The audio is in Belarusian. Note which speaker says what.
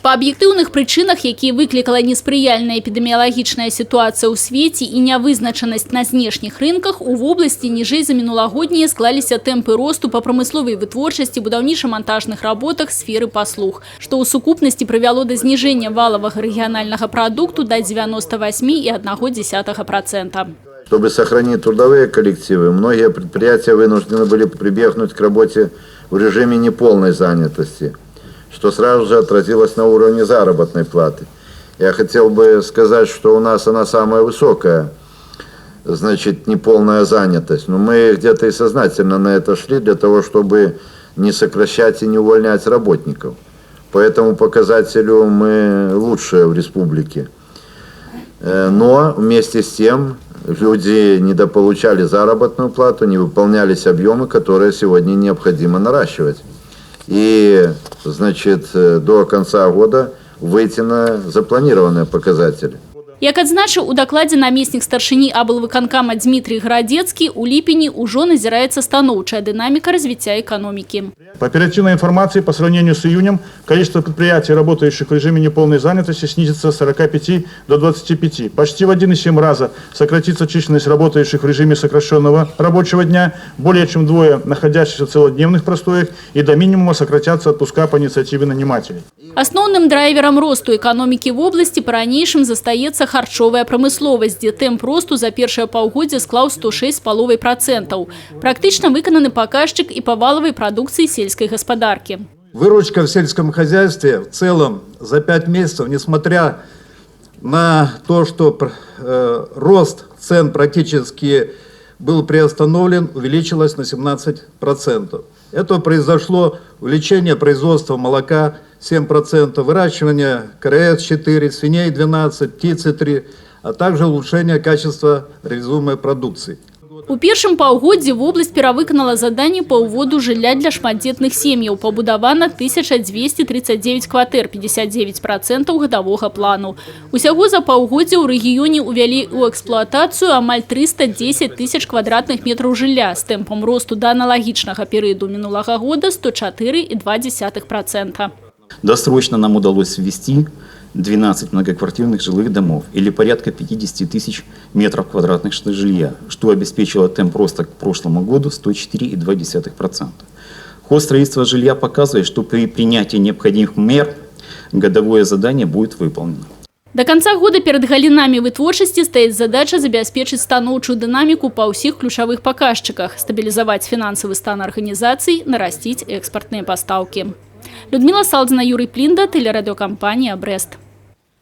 Speaker 1: Па аб'ектыўных прычынах, якія выклікала неспрыяльная эпідэміялагічная сітуацыя ў свеце і нявызначанасць на знешніх рынках, у вобласці ніжэй за мінулагоднія склаліся тэмпы росту па прамысловай вытворчасці, будаўніча-мантажных работах, сферы паслуг, што ў сукупнасці прывяло да зніжэння валавага рэгіянальнага прадукту да 98,1%.
Speaker 2: Чтобы сохранить трудовые коллективы, многие предприятия вынуждены были прибегнуть к работе в режиме неполной занятости, что сразу же отразилось на уровне заработной платы. Я хотел бы сказать, что у нас она самая высокая, значит, неполная занятость. Но мы где-то и сознательно на это шли для того, чтобы не сокращать и не увольнять работников. По этому показателю мы лучшие в республике. Но вместе с тем люди недополучали заработную плату, не выполнялись объемы, которые сегодня необходимо наращивать. И, значит, до конца года выйти на запланированные показатели.
Speaker 1: Як адзначыў у дакладзе намеснік старшыні аблвыканкама Дмитрий Городецкий, у ліпені ўжо назіраецца станоўчая дынаміка развития экономики.
Speaker 3: По оперативной информации, по сравнению с июнем, количество предприятий, работающих в режиме неполной занятости, снизится с 45 до 25. Почти в 1,7 раза сократится численность работающих в режиме сокращенного рабочего дня, более чем вдвое находящихся в целодневных простоях, и до минимума сократятся отпуска по инициативе нанимателей.
Speaker 1: Основным драйвером росту экономики в области по-ранейшым застаецца харчовая промысловасць, дзе тэмп росту за першае паўгоддзе склаў 106,5%. Практычна выкананы паказчык і па валавай прадукцыі сельской господарки.
Speaker 4: Выручка в сельском хозяйстве в целом за 5 месяцев, несмотря на то, что рост цен практически был приостановлен, увеличилась на 17%. Это произошло увеличение производства молока 7%, выращивание КРС 4, свиней 12, птицы 3, а также улучшение качества реализуемой продукции.
Speaker 1: У першым паўгоддзі вобласць перавыканала заданні па ўводу жылля для шматдзетных сем'яў. Пабудавана 1239 кватэр, 59% гадавога плану. Усяго за паўгоддзе ў рэгіёне ўвялі ў эксплуатацыю амаль 310 тысяч квадратных метраў жылля з тэмпам росту да аналагічнага перыяду мінулага года 104,2%.
Speaker 5: Досрочно нам удалось ввести 12 многоквартирных жилых домов или порядка 50 тысяч метров квадратных жилья, что обеспечило темп роста к прошлому году 104,2%. Ход строительства жилья показывает, что при принятии необходимых мер годовое задание будет выполнено.
Speaker 1: До конца года перед галінамі вытворчасці стаіць задача забяспечыць станоўчую дынаміку па ўсіх ключавых паказчыках, стабілізаваць фінансавы стан арганізацый, нарасціць экспартныя пастаўкі. Людмила Салдзіна, Юрий Плінда, телерадиокомпания «Брест».